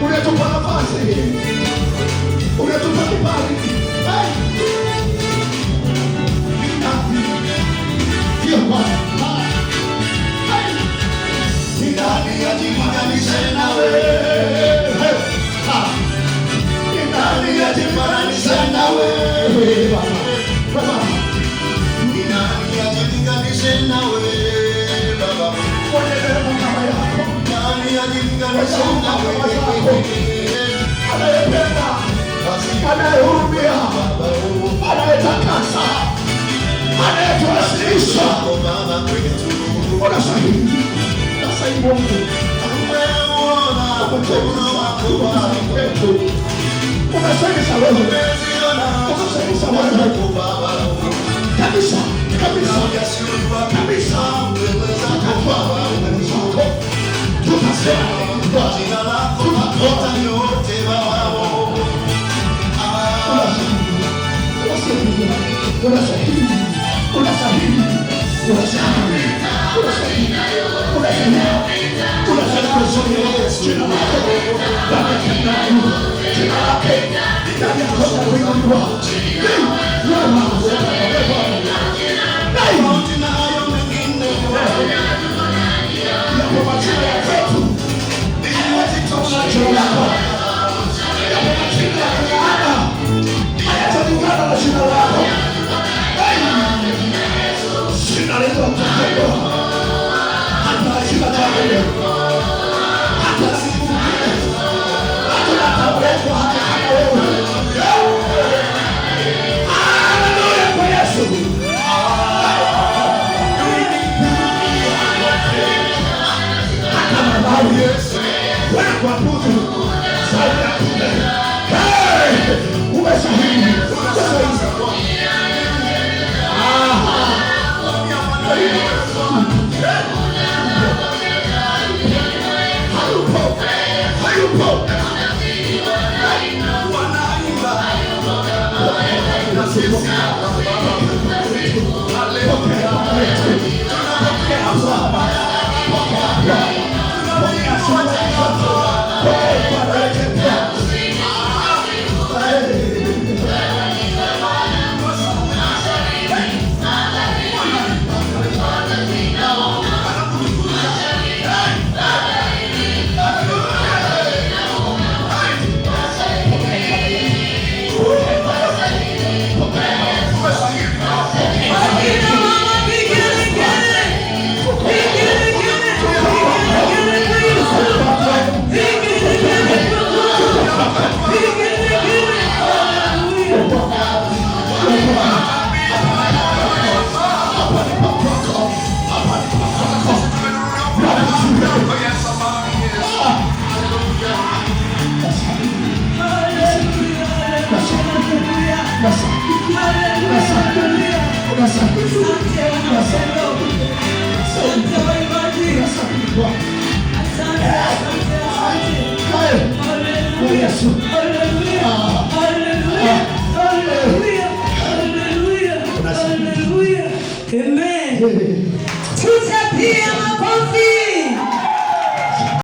Unatupa nafasi, unatupa kibali. Ni nani ajilinganishe nawe? Ni nani ajilinganishe nawe? Ni nani ajilinganishe nawe? Nani ajilinganishe nawe? Anayependa, anayehurumia, anayetakasa, anayetuwasilisha. Unastahili, unastahili Mungu. Unastahili wewe, unastahili wewe. Kabisa, kabisa, kabisa. Tutasema kwa jina lako tutapata yote Baba. Unastahili, unastahili, unastahili, unastahili, unastahili, Amen.